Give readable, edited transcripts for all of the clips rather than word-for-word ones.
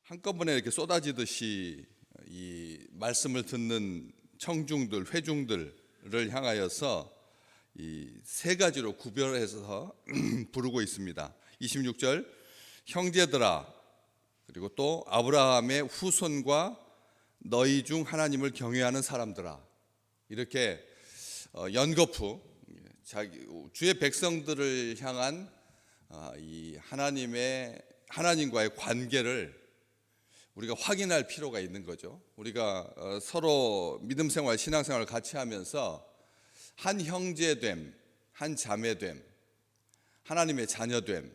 한꺼번에 이렇게 쏟아지듯이 이 말씀을 듣는 청중들, 회중들을 향하여서 이 세 가지로 구별해서 부르고 있습니다. 26절 형제들아, 그리고 또 아브라함의 후손과 너희 중 하나님을 경외하는 사람들아, 이렇게 연거푸 주의 백성들을 향한 이 하나님과의 관계를 우리가 확인할 필요가 있는 거죠. 우리가 서로 믿음 생활, 신앙 생활을 같이 하면서 한 형제됨, 한 자매됨, 하나님의 자녀됨,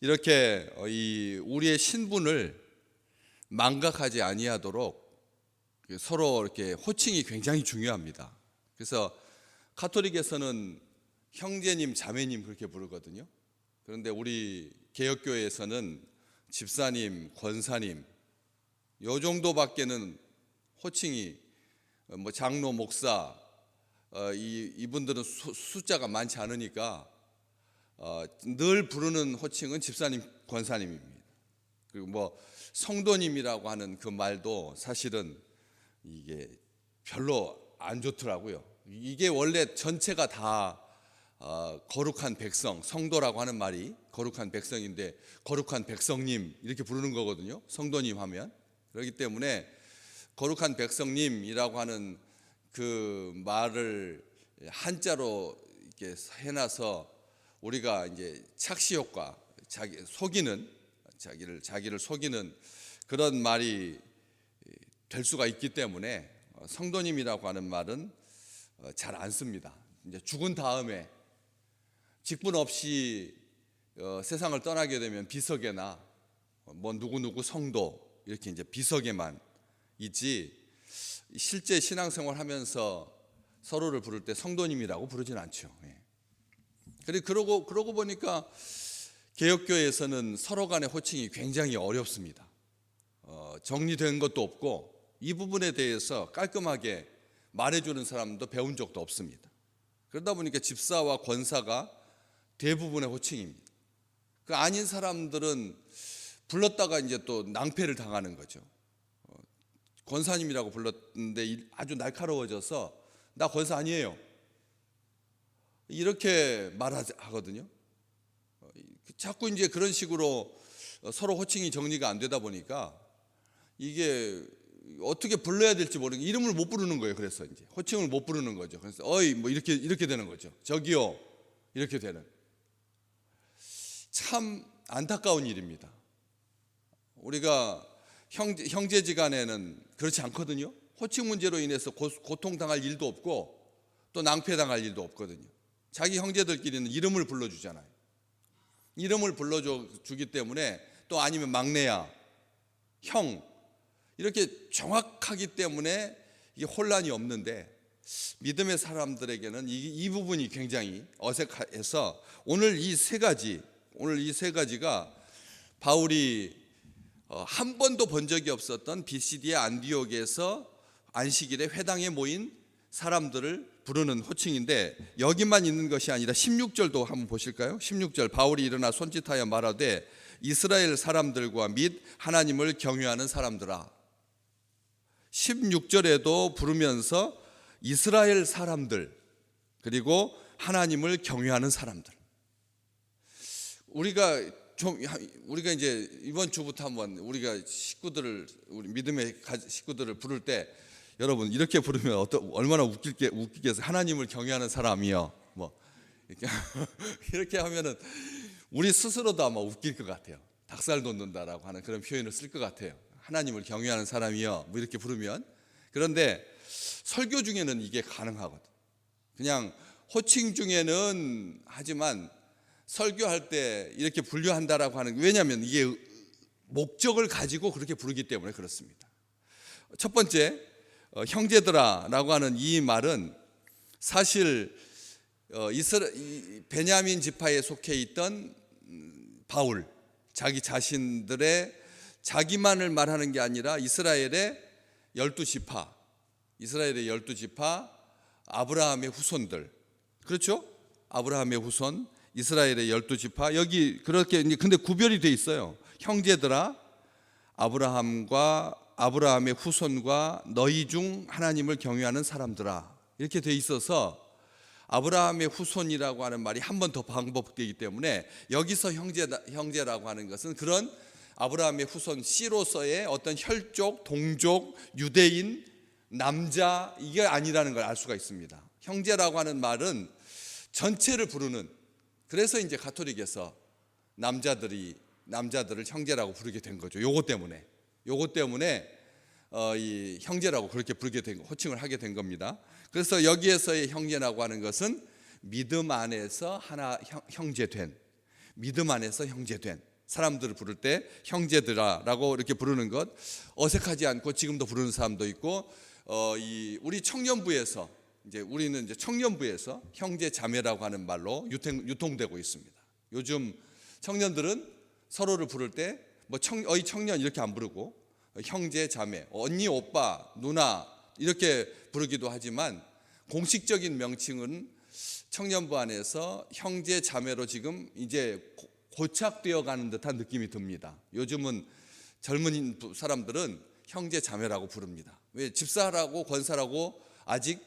이렇게 우리의 신분을 망각하지 아니하도록 서로 이렇게 호칭이 굉장히 중요합니다. 그래서 가톨릭에서는 형제님, 자매님 그렇게 부르거든요. 그런데 우리 개혁교회에서는 집사님, 권사님 요 정도밖에는 호칭이 장로, 목사 이분들은 숫자가 많지 않으니까 늘 부르는 호칭은 집사님, 권사님입니다. 그리고 성도님이라고 하는 그 말도 사실은 이게 별로 안 좋더라고요. 이게 원래 전체가 다 거룩한 백성, 성도라고 하는 말이 거룩한 백성인데 거룩한 백성님 이렇게 부르는 거거든요. 성도님 하면. 그렇기 때문에 거룩한 백성님이라고 하는 그 말을 한자로 이렇게 해놔서 우리가 이제 착시 효과, 자기를 속이는 그런 말이 될 수가 있기 때문에 성도님이라고 하는 말은 잘 안 씁니다. 이제 죽은 다음에 직분 없이 세상을 떠나게 되면 비석에나 누구누구 성도 이렇게 이제 비석에만 있지, 실제 신앙생활 하면서 서로를 부를 때 성도님이라고 부르진 않죠. 그러고 보니까 개혁교회에서는 서로 간의 호칭이 굉장히 어렵습니다. 정리된 것도 없고 이 부분에 대해서 깔끔하게 말해주는 사람도 배운 적도 없습니다. 그러다 보니까 집사와 권사가 대부분의 호칭입니다. 그 아닌 사람들은 불렀다가 이제 또 낭패를 당하는 거죠. 권사님이라고 불렀는데 아주 날카로워져서 나 권사 아니에요 이렇게 말하거든요. 자꾸 이제 그런 식으로 서로 호칭이 정리가 안 되다 보니까 이게 어떻게 불러야 될지 모르는, 이름을 못 부르는 거예요. 그래서 이제 호칭을 못 부르는 거죠. 그래서 어이 이렇게 되는 거죠. 저기요 이렇게 되는, 참 안타까운 일입니다. 우리가 형제지간에는 그렇지 않거든요. 호칭 문제로 인해서 고통당할 일도 없고 또 낭패당할 일도 없거든요. 자기 형제들끼리는 이름을 불러주잖아요. 이름을 불러주기 때문에, 또 아니면 막내야, 형, 이렇게 정확하기 때문에 이게 혼란이 없는데, 믿음의 사람들에게는 이 부분이 굉장히 어색해서 오늘 이 세 가지가 바울이 한 번도 본 적이 없었던 비시디의 안디옥에서 안식일에 회당에 모인 사람들을 부르는 호칭인데, 여기만 있는 것이 아니라 16절도 한번 보실까요? 16절 바울이 일어나 손짓하여 말하되 이스라엘 사람들과 및 하나님을 경외하는 사람들아. 16절에도 부르면서 이스라엘 사람들 그리고 하나님을 경외하는 사람들. 우리가 이제 이번 주부터 한번 우리 믿음의 식구들을 부를 때, 여러분 이렇게 부르면 얼마나 웃기겠어요. 하나님을 경외하는 사람이요. 이렇게 하면은 우리 스스로도 아마 웃길 것 같아요. 닭살 돋는다라고 하는 그런 표현을 쓸 것 같아요. 하나님을 경외하는 사람이요. 이렇게 부르면. 그런데 설교 중에는 이게 가능하거든. 그냥 호칭 중에는 하지만 설교할 때 이렇게 분류한다라고 하는, 왜냐하면 이게 목적을 가지고 그렇게 부르기 때문에 그렇습니다. 첫 번째, 형제들아라고 하는 이 말은 사실 베냐민 지파에 속해 있던 바울, 자기 자신들의 자기만을 말하는 게 아니라 이스라엘의 12지파, 아브라함의 후손들, 그렇죠? 아브라함의 후손, 이스라엘의 12지파, 여기 그렇게 근데 구별이 돼 있어요. 형제들아, 아브라함의 후손과 너희 중 하나님을 경외하는 사람들아, 이렇게 돼 있어서 아브라함의 후손이라고 하는 말이 한 번 더 반복되기 때문에 여기서 형제라고 하는 것은 그런 아브라함의 후손 씨로서의 어떤 혈족, 동족, 유대인, 남자, 이게 아니라는 걸 알 수가 있습니다. 형제라고 하는 말은 전체를 부르는, 그래서 이제 가톨릭에서 남자들을 형제라고 부르게 된 거죠. 요것 때문에 이 형제라고 그렇게 부르게 된, 호칭을 하게 된 겁니다. 그래서 여기에서의 형제라고 하는 것은 믿음 안에서 형제된, 믿음 안에서 형제된 사람들을 부를 때 형제들아라고 이렇게 부르는 것, 어색하지 않고 지금도 부르는 사람도 있고, 우리 청년부에서 우리는 이제 청년부에서 형제 자매라고 하는 말로 유통되고 있습니다. 요즘 청년들은 서로를 부를 때 어이 청년 이렇게 안 부르고 형제 자매, 언니 오빠 누나 이렇게 부르기도 하지만 공식적인 명칭은 청년부 안에서 형제 자매로 지금 이제 고착되어 가는 듯한 느낌이 듭니다. 요즘은 젊은 사람들은 형제 자매라고 부릅니다. 왜? 집사라고 권사라고 아직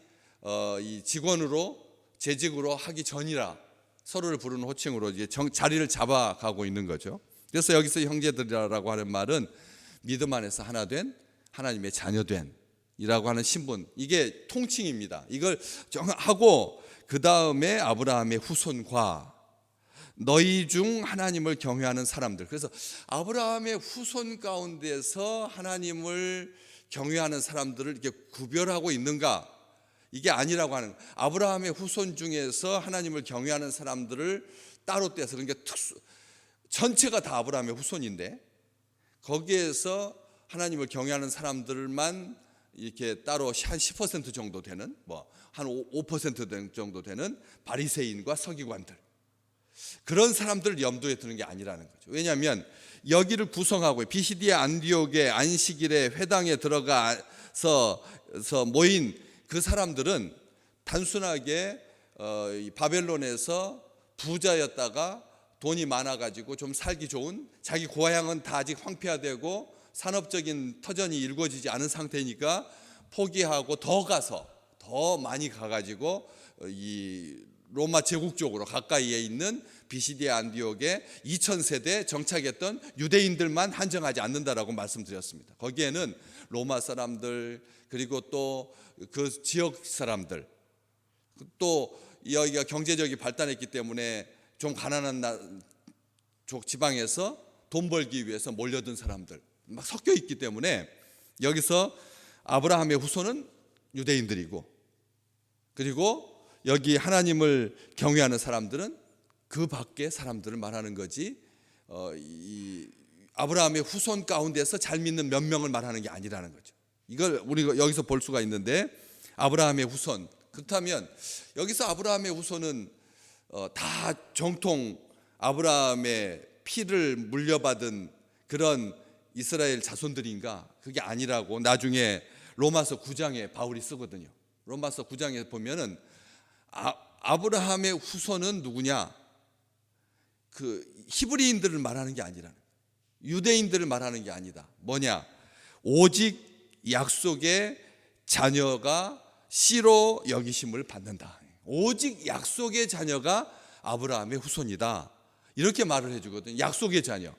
이 직원으로 재직으로 하기 전이라 서로를 부르는 호칭으로 이제 자리를 잡아가고 있는 거죠. 그래서 여기서 형제들이라고 하는 말은 믿음 안에서 하나 된, 하나님의 자녀된 이라고 하는 신분, 이게 통칭입니다. 이걸 정하고 그 다음에 아브라함의 후손과 너희 중 하나님을 경외하는 사람들. 그래서 아브라함의 후손 가운데서 하나님을 경외하는 사람들을 이렇게 구별하고 있는가? 이게 아니라고 하는, 아브라함의 후손 중에서 하나님을 경외하는 사람들을 따로 떼서, 그러니까 전체가 다 아브라함의 후손인데 거기에서 하나님을 경외하는 사람들만 이렇게 따로 한 10% 정도 되는, 한 5% 정도 되는 바리새인과 서기관들, 그런 사람들을 염두에 두는 게 아니라는 거죠. 왜냐하면 여기를 구성하고 비시디아 안디옥의 안식일에 회당에 들어가서 모인 그 사람들은 단순하게 바벨론에서 부자였다가 돈이 많아가지고 좀 살기 좋은, 자기 고향은 다 아직 황폐화되고 산업적인 터전이 이루어지지 않은 상태니까 포기하고 더 많이 가가지고 이 로마 제국 쪽으로 가까이에 있는 비시디아 안디옥에 2000세대 정착했던 유대인들만 한정하지 않는다라고 말씀드렸습니다. 거기에는 로마 사람들, 그리고 또 그 지역 사람들, 또 여기가 경제적이 발달했기 때문에 좀 가난한 지방에서 돈 벌기 위해서 몰려든 사람들 막 섞여 있기 때문에 여기서 아브라함의 후손은 유대인들이고, 그리고 여기 하나님을 경외하는 사람들은 그 밖의 사람들을 말하는 거지, 이 아브라함의 후손 가운데서 잘 믿는 몇 명을 말하는 게 아니라는 거죠. 이걸 우리가 여기서 볼 수가 있는데, 아브라함의 후손, 그렇다면 여기서 아브라함의 후손은 다 정통 아브라함의 피를 물려받은 그런 이스라엘 자손들인가? 그게 아니라고 나중에 로마서 9장에 바울이 쓰거든요. 로마서 9장에 보면은 아브라함의 후손은 누구냐? 그 히브리인들을 말하는 게 아니라, 유대인들을 말하는 게 아니다. 뭐냐? 오직 약속의 자녀가 씨로 여기심을 받는다. 오직 약속의 자녀가 아브라함의 후손이다. 이렇게 말을 해주거든요. 약속의 자녀.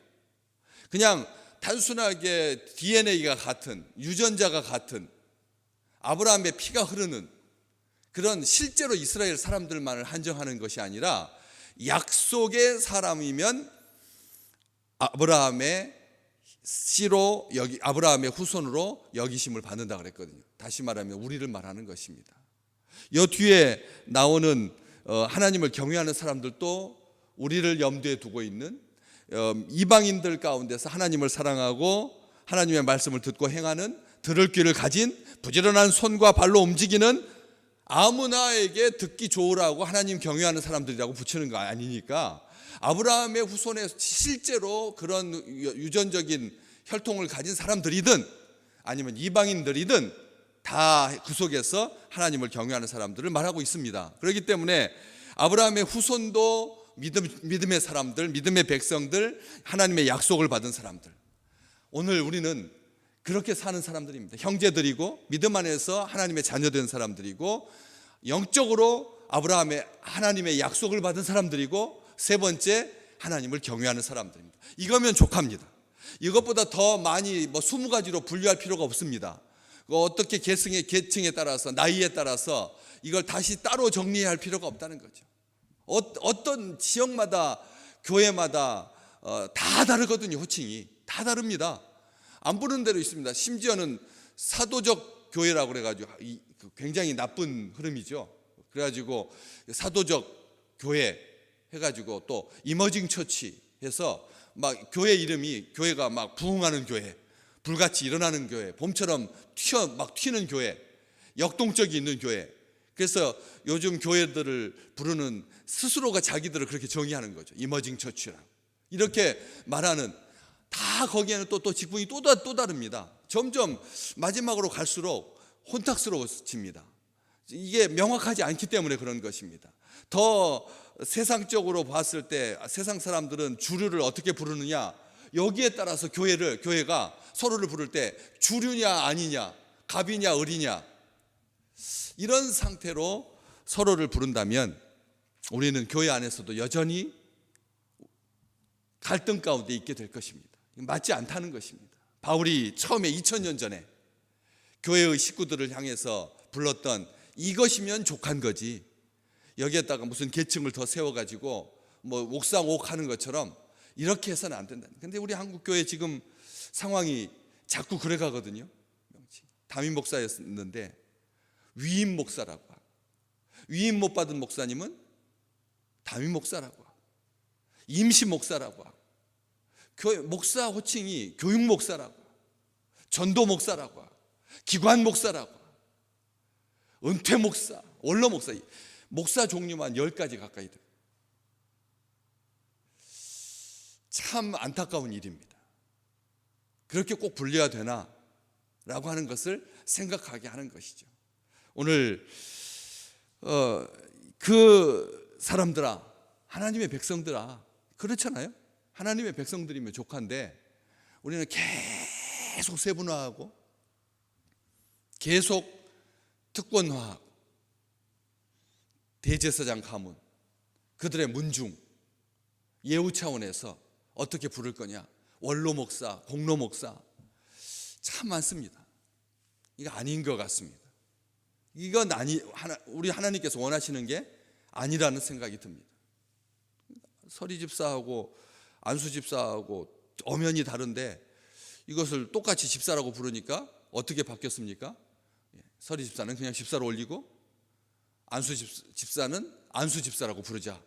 그냥 단순하게 DNA가 같은, 유전자가 같은, 아브라함의 피가 흐르는 그런 실제로 이스라엘 사람들만을 한정하는 것이 아니라 약속의 사람이면 아브라함의 씨로 아브라함의 후손으로 여기심을 받는다 그랬거든요. 다시 말하면 우리를 말하는 것입니다. 이 뒤에 나오는 하나님을 경외하는 사람들도 우리를 염두에 두고 있는 이방인들 가운데서 하나님을 사랑하고 하나님의 말씀을 듣고 행하는, 들을 귀를 가진, 부지런한 손과 발로 움직이는, 아무나에게 듣기 좋으라고 하나님 경외하는 사람들이라고 붙이는 거 아니니까, 아브라함의 후손에 실제로 그런 유전적인 혈통을 가진 사람들이든 아니면 이방인들이든 다 그 속에서 하나님을 경외하는 사람들을 말하고 있습니다. 그렇기 때문에 아브라함의 후손도 믿음의 사람들, 믿음의 백성들, 하나님의 약속을 받은 사람들, 오늘 우리는 그렇게 사는 사람들입니다. 형제들이고 믿음 안에서 하나님의 자녀된 사람들이고 영적으로 아브라함의 하나님의 약속을 받은 사람들이고 세 번째 하나님을 경외하는 사람들입니다. 이거면 족합니다. 이것보다 더 많이 20가지로 분류할 필요가 없습니다. 어떻게 계층에 따라서 나이에 따라서 이걸 다시 따로 정리할 필요가 없다는 거죠. 어떤 지역마다 교회마다 다 다르거든요. 호칭이 다 다릅니다. 안 부르는 대로 있습니다. 심지어는 사도적 교회라고 그래가지고 굉장히 나쁜 흐름이죠. 그래가지고 사도적 교회 해가지고 또 이머징 처치 해서 막 교회 이름이 교회가 막 부흥하는 교회, 불같이 일어나는 교회, 봄처럼 막 튀는 교회, 역동적이 있는 교회. 그래서 요즘 교회들을 부르는 스스로가 자기들을 그렇게 정의하는 거죠. 이머징 처치라고 이렇게 말하는, 다 거기에는 또 직분이 또 다릅니다. 점점 마지막으로 갈수록 혼탁스러워집니다. 이게 명확하지 않기 때문에 그런 것입니다. 더 세상적으로 봤을 때 세상 사람들은 주류를 어떻게 부르느냐, 여기에 따라서 교회가 서로를 부를 때 주류냐 아니냐, 갑이냐 을이냐, 이런 상태로 서로를 부른다면 우리는 교회 안에서도 여전히 갈등 가운데 있게 될 것입니다. 맞지 않다는 것입니다. 바울이 처음에 2000년 전에 교회의 식구들을 향해서 불렀던 이것이면 족한 거지, 여기에다가 무슨 계층을 더 세워가지고 옥상옥 하는 것처럼 이렇게 해서는 안 된다. 근데 우리 한국교회 지금 상황이 자꾸 그래 가거든요. 담임 목사였는데 위임 목사라고 하고, 위임 못 받은 목사님은 담임 목사라고 하고, 임시 목사라고 하고, 목사 호칭이 교육 목사라고 하고, 전도 목사라고 하고, 기관 목사라고 하고, 은퇴 목사, 원로 목사, 목사 종류만 10가지 가까이 돼요. 참 안타까운 일입니다. 그렇게 꼭 분리해야 되나? 라고 하는 것을 생각하게 하는 것이죠. 오늘 그 사람들아, 하나님의 백성들아, 그렇잖아요. 하나님의 백성들이면 족한데 우리는 계속 세분화하고 계속 특권화하고 대제사장 가문, 그들의 문중, 예우 차원에서 어떻게 부를 거냐, 원로 목사, 공로 목사, 참 많습니다. 이거 아닌 것 같습니다. 이건 우리 하나님께서 원하시는 게 아니라는 생각이 듭니다. 서리 집사하고 안수 집사하고 엄연히 다른데 이것을 똑같이 집사라고 부르니까 어떻게 바뀌었습니까? 서리 집사는 그냥 집사로 올리고 안수 집사는 안수 집사라고 부르자.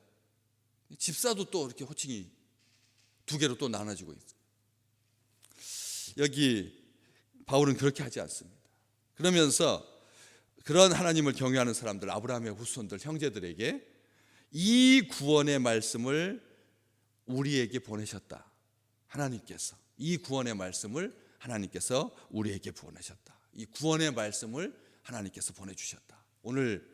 집사도 또 이렇게 호칭이 2개로 또 나눠지고 있어요. 여기 바울은 그렇게 하지 않습니다. 그러면서 그런 하나님을 경외하는 사람들, 아브라함의 후손들, 형제들에게 이 구원의 말씀을 우리에게 보내셨다. 하나님께서 이 구원의 말씀을 하나님께서 우리에게 보내셨다. 이 구원의 말씀을 하나님께서 보내주셨다. 오늘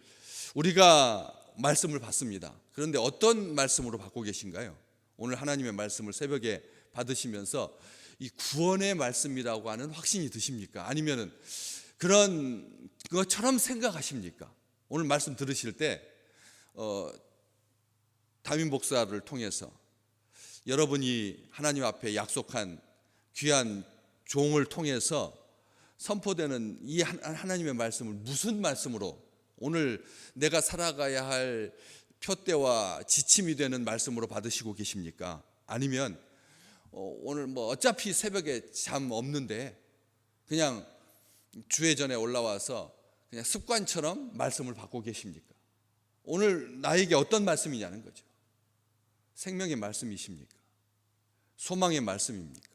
우리가 말씀을 받습니다. 그런데 어떤 말씀으로 받고 계신가요? 오늘 하나님의 말씀을 새벽에 받으시면서 이 구원의 말씀이라고 하는 확신이 드십니까? 아니면은 그런 것처럼 생각하십니까? 오늘 말씀 들으실 때 담임 목사를 통해서 여러분이 하나님 앞에 약속한 귀한 종을 통해서 선포되는 이 하나님의 말씀을 무슨 말씀으로, 오늘 내가 살아가야 할 표대와 지침이 되는 말씀으로 받으시고 계십니까? 아니면 오늘 어차피 새벽에 잠 없는데 그냥 주회 전에 올라와서 그냥 습관처럼 말씀을 받고 계십니까? 오늘 나에게 어떤 말씀이냐는 거죠. 생명의 말씀이십니까? 소망의 말씀입니까?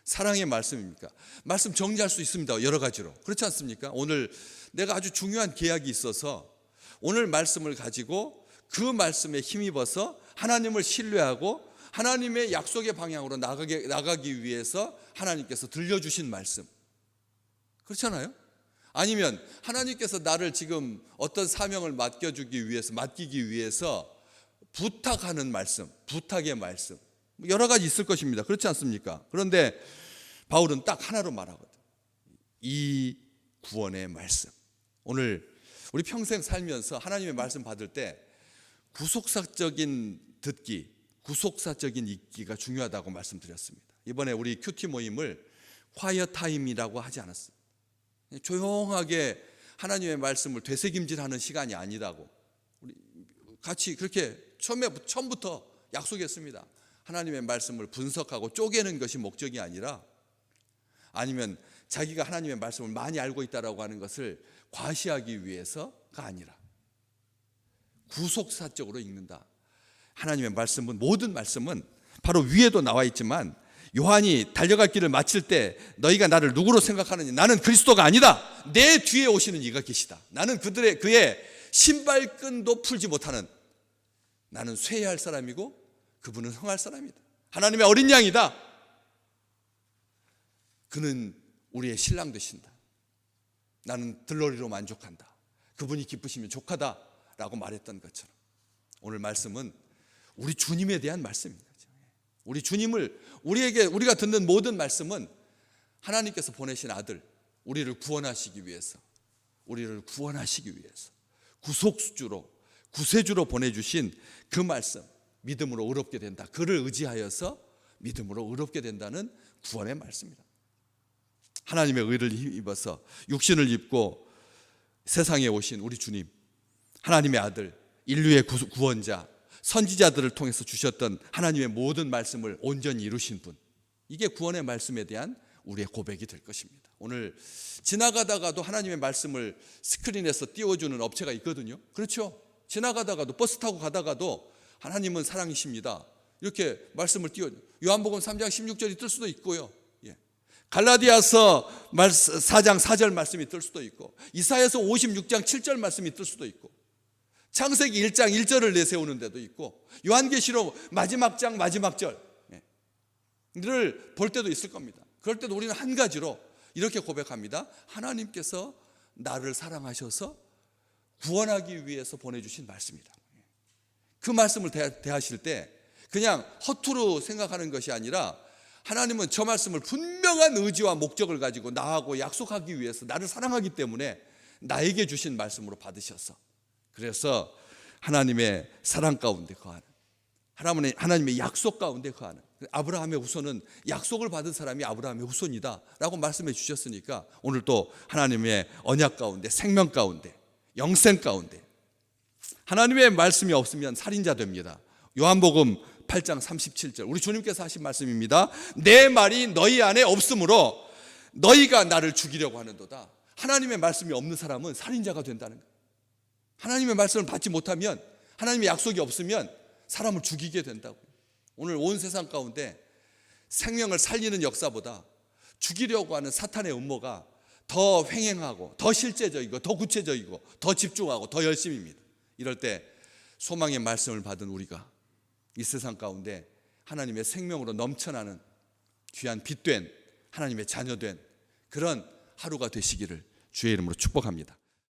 사랑의 말씀입니까? 말씀 정리할 수 있습니다. 여러 가지로. 그렇지 않습니까? 오늘 내가 아주 중요한 계약이 있어서 오늘 말씀을 가지고 그 말씀에 힘입어서 하나님을 신뢰하고 하나님의 약속의 방향으로 나가기 위해서 하나님께서 들려주신 말씀, 그렇잖아요? 아니면 하나님께서 나를 지금 어떤 사명을 맡기기 위해서 부탁하는 말씀, 부탁의 말씀, 여러 가지 있을 것입니다. 그렇지 않습니까? 그런데 바울은 딱 하나로 말하거든. 이 구원의 말씀. 오늘 우리 평생 살면서 하나님의 말씀 받을 때 구속사적인 듣기, 구속사적인 읽기가 중요하다고 말씀드렸습니다. 이번에 우리 큐티 모임을 콰이어 타임이라고 하지 않았어요. 조용하게 하나님의 말씀을 되새김질하는 시간이 아니라고 우리 같이 그렇게 처음부터 약속했습니다. 하나님의 말씀을 분석하고 쪼개는 것이 목적이 아니라, 아니면 자기가 하나님의 말씀을 많이 알고 있다라고 하는 것을 과시하기 위해서가 아니라 구속사적으로 읽는다. 하나님의 말씀은, 모든 말씀은 바로 위에도 나와 있지만 요한이 달려갈 길을 마칠 때 너희가 나를 누구로 생각하느냐, 나는 그리스도가 아니다, 내 뒤에 오시는 이가 계시다, 나는 그의 신발끈도 풀지 못하는, 나는 쇠할 사람이고 그분은 흥할 사람이다, 하나님의 어린 양이다, 그는 우리의 신랑 되신다, 나는 들러리로 만족한다, 그분이 기쁘시면 족하다라고 말했던 것처럼 오늘 말씀은 우리 주님에 대한 말씀입니다. 우리 주님을, 우리가 듣는 모든 말씀은 하나님께서 보내신 아들, 우리를 구원하시기 위해서 구속주로, 구세주로 보내주신 그 말씀, 믿음으로 의롭게 된다, 그를 의지하여서 믿음으로 의롭게 된다는 구원의 말씀입니다. 하나님의 의를 입어서 육신을 입고 세상에 오신 우리 주님, 하나님의 아들, 인류의 구원자, 선지자들을 통해서 주셨던 하나님의 모든 말씀을 온전히 이루신 분, 이게 구원의 말씀에 대한 우리의 고백이 될 것입니다. 오늘 지나가다가도 하나님의 말씀을 스크린에서 띄워주는 업체가 있거든요. 그렇죠? 지나가다가도, 버스 타고 가다가도 하나님은 사랑이십니다, 이렇게 말씀을 띄워줘요. 요한복음 3장 16절이 뜰 수도 있고요, 갈라디아서 4장 4절 말씀이 뜰 수도 있고, 이사야서 56장 7절 말씀이 뜰 수도 있고, 창세기 1장 1절을 내세우는 데도 있고, 요한계시록 마지막 장 마지막 절을 볼 때도 있을 겁니다. 그럴 때도 우리는 한 가지로 이렇게 고백합니다. 하나님께서 나를 사랑하셔서 구원하기 위해서 보내주신 말씀이다. 그 말씀을 대하실 때 그냥 허투루 생각하는 것이 아니라, 하나님은 저 말씀을 분명한 의지와 목적을 가지고 나하고 약속하기 위해서, 나를 사랑하기 때문에 나에게 주신 말씀으로 받으셔서, 그래서 하나님의 사랑 가운데 거하는, 하나님의 약속 가운데 거하는, 아브라함의 후손은 약속을 받은 사람이 아브라함의 후손이다 라고 말씀해 주셨으니까, 오늘 또 하나님의 언약 가운데, 생명 가운데, 영생 가운데 하나님의 말씀이 없으면 살인자 됩니다. 요한복음 8장 37절 우리 주님께서 하신 말씀입니다. 내 말이 너희 안에 없으므로 너희가 나를 죽이려고 하는도다. 하나님의 말씀이 없는 사람은 살인자가 된다는 거예요. 하나님의 말씀을 받지 못하면, 하나님의 약속이 없으면 사람을 죽이게 된다고요. 오늘 온 세상 가운데 생명을 살리는 역사보다 죽이려고 하는 사탄의 음모가 더 횡행하고, 더 실제적이고, 더 구체적이고, 더 집중하고, 더 열심입니다. 이럴 때 소망의 말씀을 받은 우리가 이 세상 가운데 하나님의 생명으로 넘쳐나는 귀한 빛된 하나님의 자녀된 그런 하루가 되시기를 주의 이름으로 축복합니다.